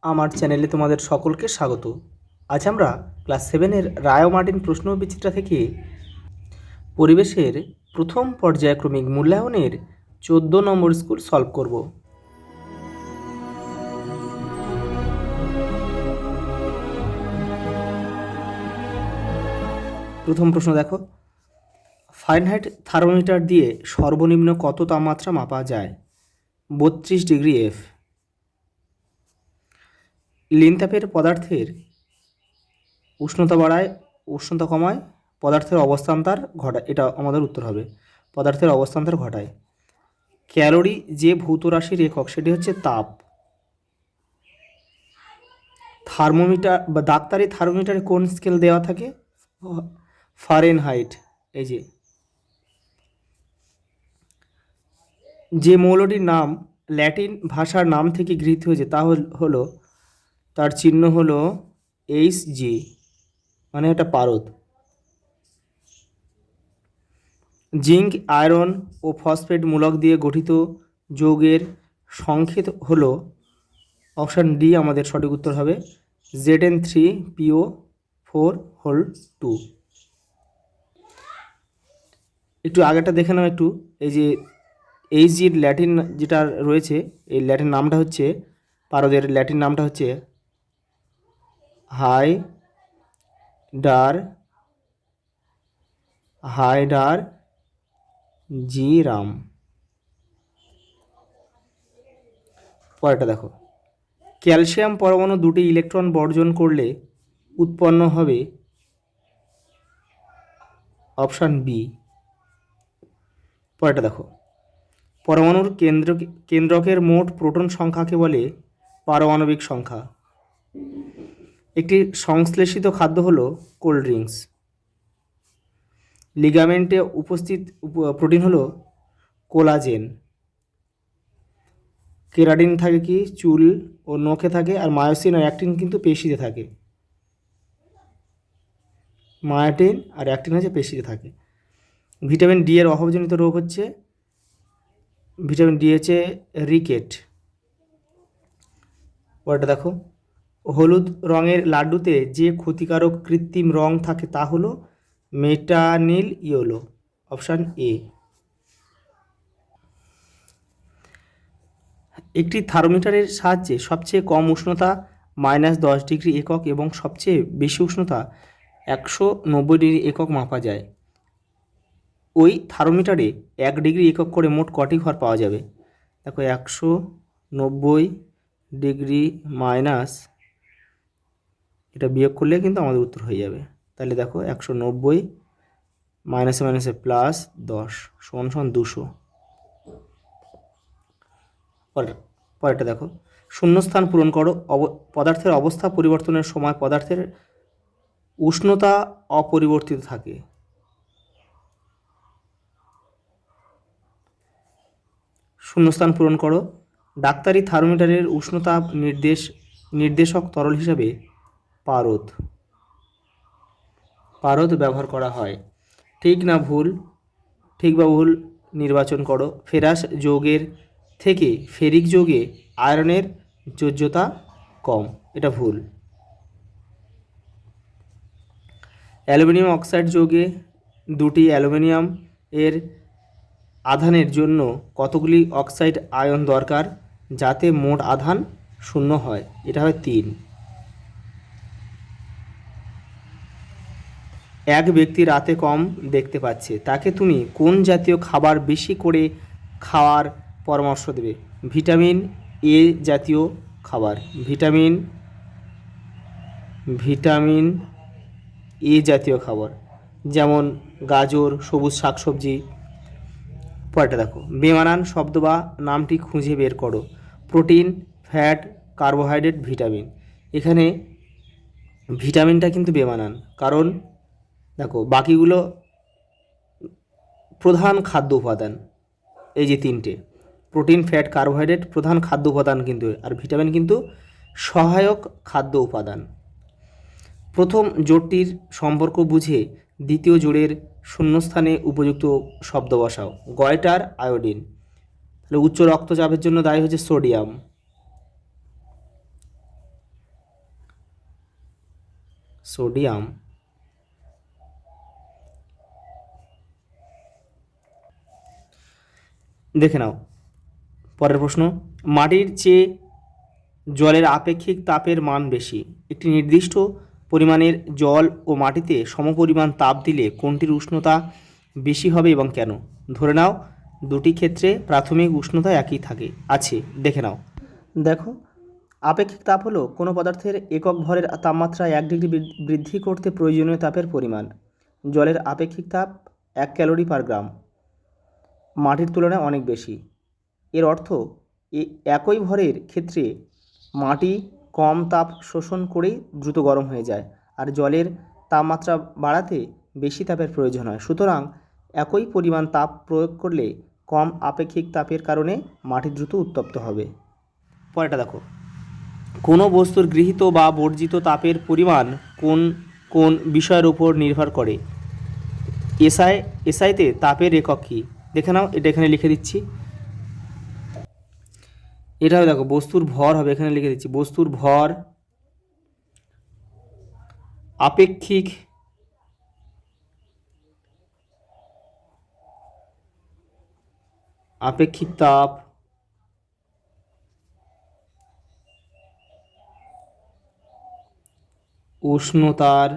আমার চ্যানেলে তোমাদের সকলকে স্বাগত। আজ আমরা ক্লাস 7-এর রায় ও মার্টিন প্রশ্ন বিচিত্রা থেকে পরিবেশের প্রথম পর্যায়ক্রমিক মূল্যায়নের 14 নম্বর স্কুল সলভ করব। প্রথম প্রশ্ন দেখো, ফারেনহাইট থার্মোমিটার দিয়ে সর্বনিম্ন কত তাপমাত্রা মাপা যায়? 32 ডিগ্রি এফ। লিনতাপের পদার্থের উষ্ণতা বাড়ায়, উষ্ণতা কমায়, পদার্থের অবস্থান্তর ঘটায়। এটা আমাদের উত্তর হবে, পদার্থের অবস্থান্তর ঘটায়। ক্যালোরি যে ভৌত রাশির একক সেটি হচ্ছে তাপ। থার্মোমিটার বা ডাক্তারি থার্মোমিটারে কোন স্কেল দেওয়া থাকে? ফারেনহাইট। এই যে মৌলটির নাম ল্যাটিন ভাষার নাম থেকে গৃহীত হয়েছে তা হলো, তার চিহ্ন হলো Hg, মানে এটা পারদ। জিঙ্ক, আয়রন ও ফসফেট মূলক দিয়ে গঠিত যৌগের সংকেত হলো, অপশান ডি আমাদের সঠিক উত্তর হবে, Zn3PO4(2). একটু আগেটা দেখে নাও একটু। এই যে Hgর ল্যাটিন যেটা রয়েছে, এই ল্যাটিন নামটা হচ্ছে, পারদের ল্যাটিন নামটা হচ্ছে হাইডারজিরাম। পরেরটা দেখো, ক্যালসিয়াম পরমাণু দুটি ইলেকট্রন বর্জন করলে উৎপন্ন হবে, অপশান বি। পরেরটা দেখো, পরমাণুর কেন্দ্রকের মোট প্রোটন সংখ্যাকে বলে পারমাণবিক সংখ্যা। একটি সংশ্লেষিত খাদ্য হলো কোল্ড ড্রিঙ্কস। লিগামেন্টে উপস্থিত প্রোটিন হলো কোলাজেন। কেরাটিন থাকে কি চুল ও নখে থাকে, আর মায়োসিন আর অ্যাক্টিন কিন্তু পেশিতে থাকে। মায়োটিন আর অ্যাক্টিন হচ্ছে পেশিতে থাকে। ভিটামিন ডি এর অভাবজনিত রোগ হচ্ছে, ভিটামিন ডি হচ্ছে রিকেট। পরেরটা দেখো, হলুদ রঙের লাড্ডুতে যে ক্ষতিকারক কৃত্রিম রং থাকে তা হলো মেটানিল ইয়েলো, অপশান এ। একটি থার্মোমিটারের সাহায্যে সবচেয়ে কম উষ্ণতা -10 ডিগ্রি একক এবং সবচেয়ে বেশি উষ্ণতা 190 ডিগ্রি একক মাপা যায়। ওই থার্মোমিটারে 1 ডিগ্রি একক করে মোট কটি ঘর পাওয়া যাবে? দেখো, 190 ডিগ্রি মাইনাস, এটা বিয়োগ করলে কিন্তু আমাদের উত্তর হয়ে যাবে। তাহলে দেখো, 190 মাইনাসে মাইনাসে প্লাস 10 = 200। পরেরটা দেখো, শূন্যস্থান পূরণ করো। পদার্থের অবস্থা পরিবর্তনের সময় পদার্থের উষ্ণতা অপরিবর্তিত থাকে। শূন্যস্থান পূরণ করো। ডাক্তারি থার্মোমিটারের উষ্ণতা নির্দেশক তরল হিসাবে পারদ ব্যবহার করা হয়। ঠিক না ভুল? ঠিক বা ভুল নির্বাচন করো। ফেরাস যৌগের থেকে ফেরিক যৌগে আয়রনের যোজ্যতা কম, এটা ভুল। অ্যালুমিনিয়াম অক্সাইড যৌগে দুটি অ্যালুমিনিয়াম এর আধানের জন্য কতগুলি অক্সাইড আয়ন দরকার যাতে মোট আধান 0 হয়? এটা হয় 3। এক ব্যক্তি রাতে কম দেখতে পাচ্ছে, তাকে তুমি কোন জাতীয় খাবার বেশি করে খাওয়ার পরামর্শ দেবে? ভিটামিন এ জাতীয় খাবার, ভিটামিন এ জাতীয় খাবার, যেমন গাজর, সবুজ শাকসবজি। পরেরটা দেখো, বেমানান শব্দ বা নামটি খুঁজে বের করো। Protein, fat, carbohydrate, vitamin. এখানে ভিটামিনটা কিন্তু বেমানান, কারণ দেখো বাকিগুলো প্রধান খাদ্য উপাদান। এই যে তিনটে, প্রোটিন, ফ্যাট, কার্বোহাইড্রেট প্রধান খাদ্য উপাদান কিন্তু, আর ভিটামিন কিন্তু সহায়ক খাদ্য উপাদান। প্রথম জোড়টির সম্পর্ক বুঝে দ্বিতীয় জোড়ের শূন্যস্থানে উপযুক্ত শব্দ বসাও। Goitre, iodine. তাহলে উচ্চ রক্তচাপের জন্য দায়ী হচ্ছে সোডিয়াম। সোডিয়াম দেখে নাও পরের প্রশ্ন, মাটির চেয়ে জলের আপেক্ষিক তাপের মান বেশি। একটি নির্দিষ্ট পরিমাণের জল ও মাটিতে সমপরিমাণ তাপ দিলে কোনটির উষ্ণতা বেশি হবে এবং কেন? ধরে নাও দুটি ক্ষেত্রে প্রাথমিক উষ্ণতা একই আছে। দেখে নাও। দেখো, আপেক্ষিক তাপ হলো কোনো পদার্থের একক ভরের তাপমাত্রা 1 ডিগ্রি বৃদ্ধি করতে প্রয়োজনীয় তাপের পরিমাণ। জলের আপেক্ষিক তাপ 1 ক্যালোরি পার গ্রাম, মাটির তুলনায় অনেক বেশি। এর অর্থ একই ভরের ক্ষেত্রে মাটি কম তাপ শোষণ করেই দ্রুত গরম হয়ে যায়, আর জলের তাপমাত্রা বাড়াতে বেশি তাপের প্রয়োজন হয়। সুতরাং একই পরিমাণ তাপ প্রয়োগ করলে কম আপেক্ষিক তাপের কারণে মাটি দ্রুত উত্তপ্ত হবে। পরেরটা দেখো, কোনো বস্তুর গৃহীত বা বর্জিত তাপের পরিমাণ কোন কোন বিষয়ের উপর নির্ভর করে? এসআইতে তাপের একক কী? দেখে নাও, এটা এখানে লিখে দিচ্ছি। এটা হবে, দেখো, বস্তুর ভর হবে, এখানে লিখে দিচ্ছি। বস্তুর ভর, আপেক্ষিক তাপ, উষ্ণতার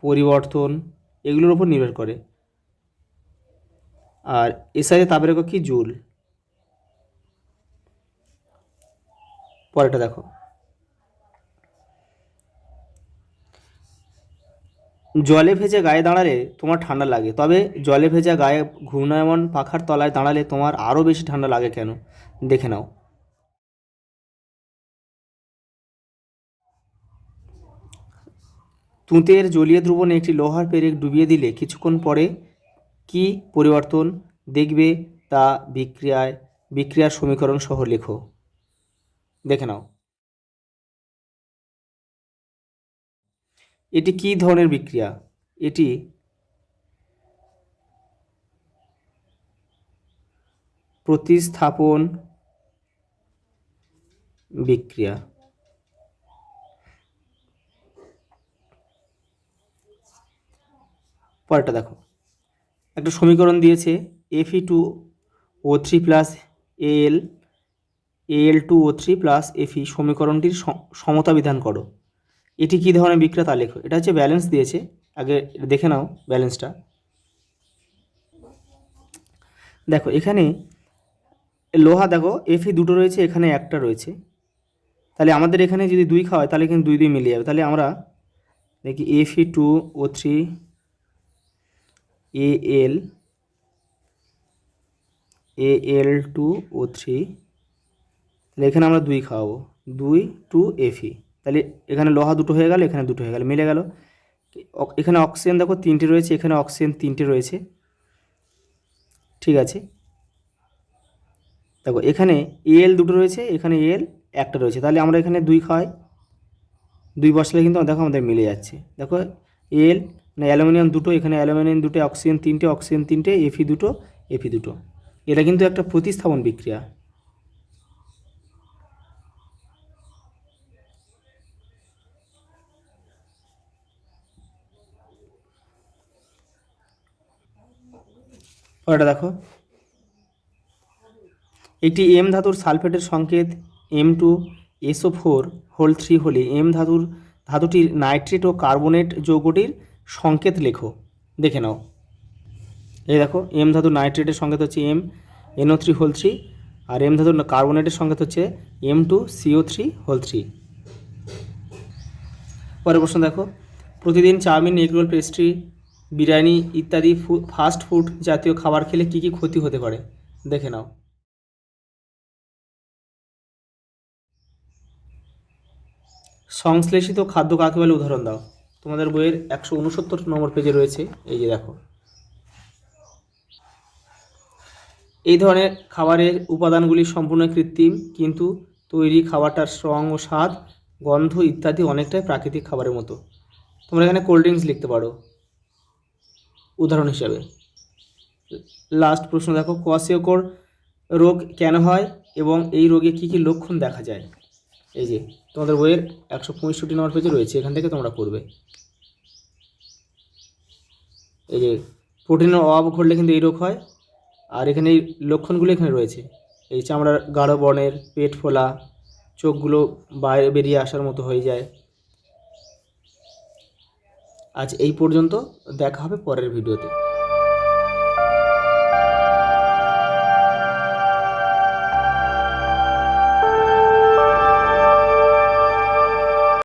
পরিবর্তন, এগুলোর উপর নির্ভর করে। আর এসআই তাপের একক কি? জুল। পরেরটা দেখো, জলে ভেজে গায়ে দাঁড়ালে তোমার ঠান্ডা লাগে, তবে জলে ভেজা গায়ে ঘূর্ণায়মান পাখার তলায় দাঁড়ালে তোমার আরও বেশি ঠান্ডা লাগে কেন? দেখে নাও। তুঁতের জলীয় দ্রবণে একটি লোহার পেরেক ডুবিয়ে দিলে কিছুক্ষণ পরে কি পরিবর্তন দেখবে তা বিক্রিয়ার সমীকরণ সহ লেখো। দেখে নাও। এটি কি ধরনের বিক্রিয়া? এটি প্রতিস্থাপন বিক্রিয়া। পরেরটা দেখো, একটা সমীকরণ দিয়েছে Fe2O3 plus Al2O3 plus Fe। সমীকরণটির সমতা বিধান করো। এটি কী ধরনের বিক্রিয়া তা লেখো। এটা হচ্ছে ব্যালেন্স দিয়েছে, আগে দেখে নাও ব্যালেন্সটা। দেখো এখানে লোহা, দেখো Fe দুটো রয়েছে, এখানে একটা রয়েছে, তাহলে আমাদের এখানে যদি 2 খাওয়ায় তাহলে কিন্তু 2 2 মিলে যাবে। তাহলে আমরা দেখি Fe2O3 Al2O3, তাহলে এখানে আমরা 2 খাওয়াবো, 2 2 Fe। তাহলে এখানে লোহা দুটো হয়ে গেল, এখানে দুটো হয়ে গেল, মিলে গেল। এখানে অক্সিজেন দেখো 3টে রয়েছে, এখানে অক্সিজেন 3টে রয়েছে, ঠিক আছে। দেখো এখানে Al দুটো রয়েছে, এখানে Al একটা রয়েছে, তাহলে আমরা এখানে 2 খাওয়াই, 2 বসালে কিন্তু দেখো আমাদের মিলে যাচ্ছে। দেখো Al মানে অ্যালুমিনিয়াম দুটো, এখানে অ্যালুমিনিয়াম দুটো, অক্সিজেন 3টে, অক্সিজেন 3টে, Fe দুটো, Fe দুটো। এটা কিন্তু একটা প্রতিস্থাপন বিক্রিয়া। ওটা দেখো, একটি M ধাতুর সালফেটের সংকেত M2SO4 হলে ধাতুটির নাইট্রেট ও কার্বনেট যৌগটির সংকেত লেখো। দেখে নাও। এই দেখো, M ধাতুর নাইট্রেটের সংকেত হচ্ছে MnO3 আর M ধাতুর কার্বনেটের সংকেত হচ্ছে M2CO3। পরের প্রশ্ন দেখো, প্রতিদিন চাউমিন, এগরোল, পেস্ট্রি, বিরিয়ানি ইত্যাদি ফাস্ট ফুড জাতীয় খাবার খেলে কী কী ক্ষতি হতে পারে? দেখে নাও। সংশ্লেষিত খাদ্য কাকে বলে? উদাহরণ দাও। তোমাদের বইয়ের 169 নম্বর পেজে রয়েছে, এই যে দেখো। এই ধরনের খাবারের উপাদানগুলি সম্পূর্ণ কৃত্রিম, কিন্তু তৈরি খাবারটার রং ও স্বাদ, গন্ধ ইত্যাদি অনেকটাই প্রাকৃতিক খাবারের মতো। তোমরা এখানে কোল্ড ড্রিঙ্কস লিখতে পারো উদাহরণ হিসাবে। লাস্ট প্রশ্ন দেখো, কোয়াশিয়কর রোগ কেন হয় এবং এই রোগে কী কী লক্ষণ দেখা যায়? এই যে তোমাদের বইয়ের 165 নম্বর পেজে রয়েছে, এখান থেকে তোমরা করবে। এই যে প্রোটিনের অভাব ঘটলে কিন্তু এই রোগ হয়। আর এখানে এই লক্ষণগুলো এখানে রয়েছে, এই চামড়ার গাঢ় বর্ণের, পেট ফোলা, চোখগুলো বাইরে বেরিয়ে আসার মতো হয়ে যায়। আজ এই পর্যন্ত, দেখা হবে পরের ভিডিওতে।